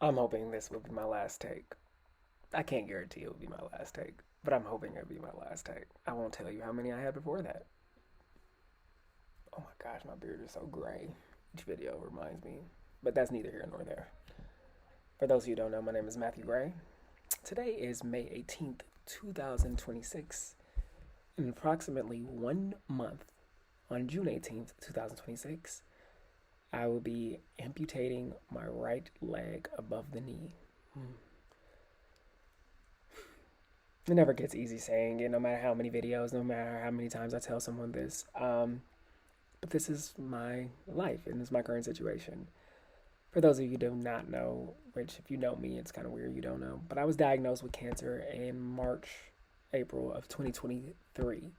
I'm hoping this will be my last take. I can't guarantee it will be my last take, but I'm hoping it'll be my last take. I won't tell you how many I had before that. Oh my gosh, my beard is so gray. Each video reminds me. But that's neither here nor there. For those of you who don't know, my name is Matthew Gray. Today is May 18th, 2026. In approximately 1 month, on June 18th, 2026, I will be amputating my right leg above the knee. It never gets easy saying it, no matter how many videos, no matter how many times I tell someone this. But this is my life, and this is my current situation. For those of you who do not know, which if you know me, it's kind of weird you don't know, but I was diagnosed with cancer in March, April of 2023.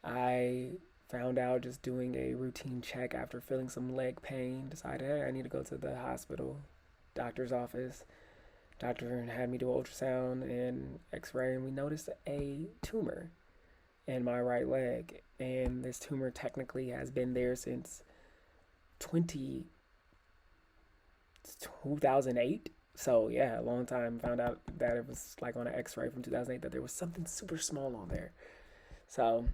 I found out just doing a routine check after feeling some leg pain, decided, hey, I need to go to the hospital, doctor's office. Doctor had me do an ultrasound and x-ray, and we noticed a tumor in my right leg. And this tumor technically has been there since 2008. So yeah, a long time. Found out that it was like on an x-ray from 2008 that there was something super small on there. So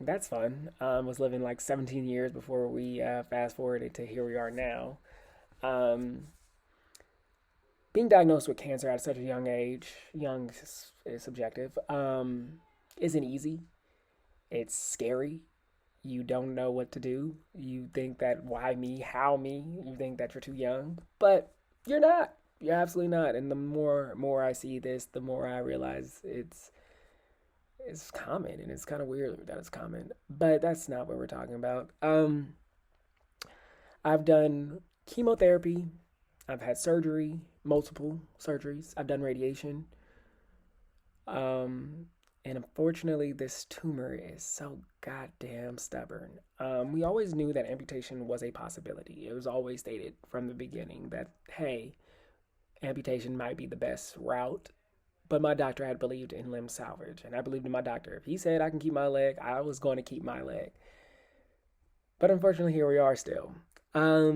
that's fun. Was living like 17 years before we fast forwarded to here we are now. Being diagnosed with cancer at such a young age, young is subjective, isn't easy. It's scary. You don't know what to do. You think that why me, how me? You think that you're too young, but you're not. You're absolutely not. And the more I see this, the more I realize it's common, and it's kind of weird that it's common. But that's not what we're talking about. I've done chemotherapy. I've had surgery, multiple surgeries. I've done radiation. Um, and unfortunately, this tumor is so goddamn stubborn. We always knew that amputation was a possibility. It was always stated from the beginning that, hey, amputation might be the best route. But my doctor had believed in limb salvage, and I believed in my doctor. If he said I can keep my leg, I was going to keep my leg. But unfortunately, here we are still. I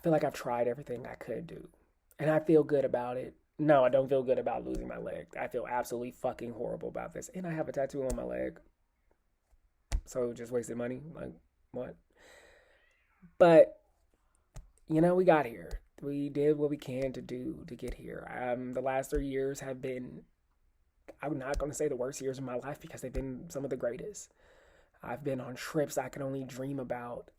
feel like I've tried everything I could do, and I feel good about it. No, I don't feel good about losing my leg. I feel absolutely fucking horrible about this, and I have a tattoo on my leg, so just wasted money. Like what? But we got here. We did what we can to do to get here. The last 3 years have been, I'm not going to say the worst years of my life because they've been some of the greatest. I've been on trips I can only dream about.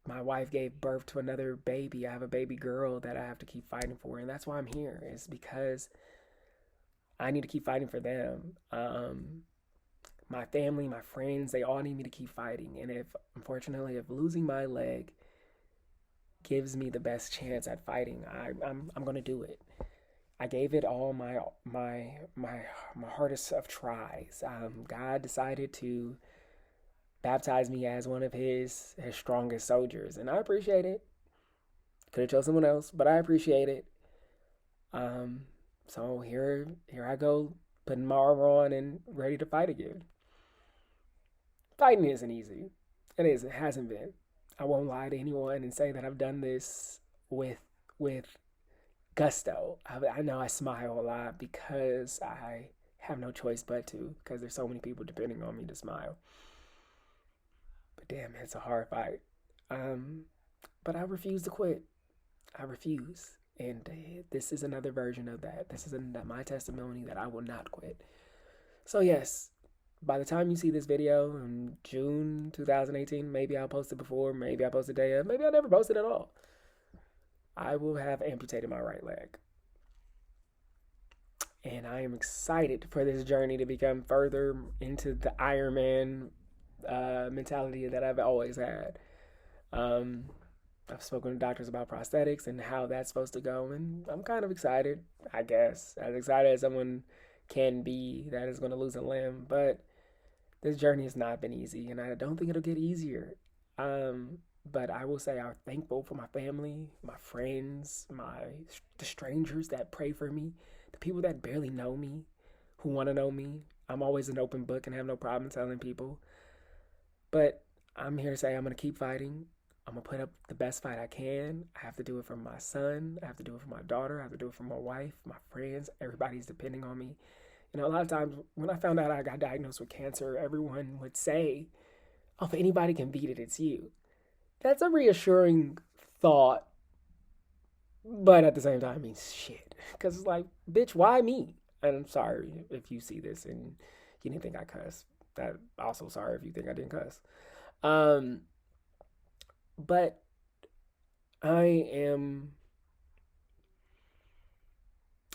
My wife gave birth to another baby. I have a baby girl that I have to keep fighting for, and that's why I'm here. Is because I need to keep fighting for them. My family, my friends, they all need me to keep fighting. And unfortunately, if losing my leg gives me the best chance at fighting, I'm gonna do it. I gave it all my hardest of tries. God decided to baptize me as one of his strongest soldiers, and I appreciate it. Could have chose someone else, but I appreciate it. So here I go, putting my armor on and ready to fight again. Fighting isn't easy. It is. It hasn't been. I won't lie to anyone and say that I've done this with gusto. I know I smile a lot because I have no choice but to, because there's so many people depending on me to smile. But damn, it's a hard fight. Um, but I refuse to quit. I refuse. And this is another version of that. This is my testimony that I will not quit. So, yes, by the time you see this video in June 2018, maybe I'll post it before, maybe I'll post it day of, maybe I'll never post it at all. I will have amputated my right leg. And I am excited for this journey to become further into the Iron Man mentality that I've always had. Um, I've spoken to doctors about prosthetics and how that's supposed to go, and I'm kind of excited, I guess. As excited as someone can be that is going to lose a limb, but this journey has not been easy, and I don't think it'll get easier. But I will say I'm thankful for my family, my friends, the strangers that pray for me, the people that barely know me, who want to know me. I'm always an open book and have no problem telling people. But I'm here to say I'm going to keep fighting. I'm going to put up the best fight I can. I have to do it for my son. I have to do it for my daughter. I have to do it for my wife, my friends. Everybody's depending on me. You know, a lot of times when I found out I got diagnosed with cancer, everyone would say, oh, if anybody can beat it, it's you. That's a reassuring thought, but at the same time, it means shit. Because it's like, bitch, why me? And I'm sorry if you see this and you didn't think I cuss. That also sorry if you think I didn't cuss. Um, but I am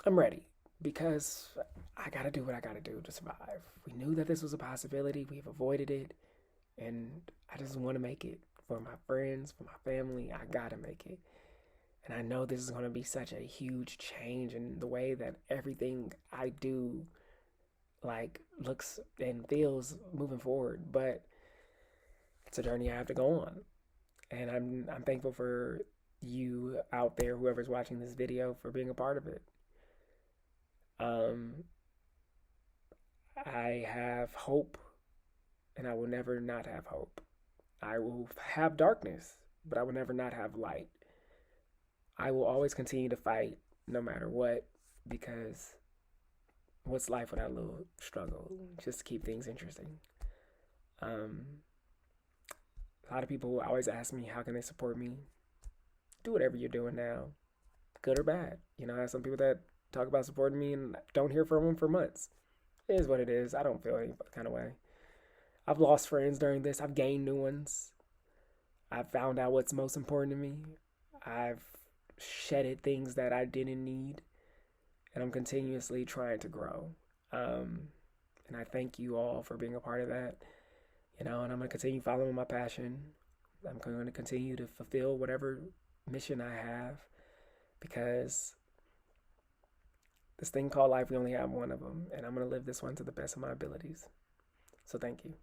I'm ready because I gotta do what I gotta do to survive. We knew that this was a possibility. We've avoided it, and I just want to make it for my friends, for my family. I gotta make it, and I know this is gonna be such a huge change in the way that everything I do like looks and feels moving forward. But it's a journey I have to go on, and I'm thankful for you out there, whoever's watching this video, for being a part of it. Um, I have hope, and I will never not have hope. I will have darkness, but I will never not have light. I will always continue to fight no matter what, because what's life without a little struggle? Just to keep things interesting. Um, a lot of people always ask me, how can they support me? Do whatever you're doing now, good or bad. You know, I have some people that talk about supporting me and don't hear from them for months. It is what it is. I don't feel any kind of way. I've lost friends during this. I've gained new ones. I've found out what's most important to me. I've shedded things that I didn't need, and I'm continuously trying to grow. Um, and I thank you all for being a part of that. You know, and I'm going to continue following my passion. I'm going to continue to fulfill whatever mission I have, because this thing called life, we only have one of them, and I'm going to live this one to the best of my abilities. So thank you.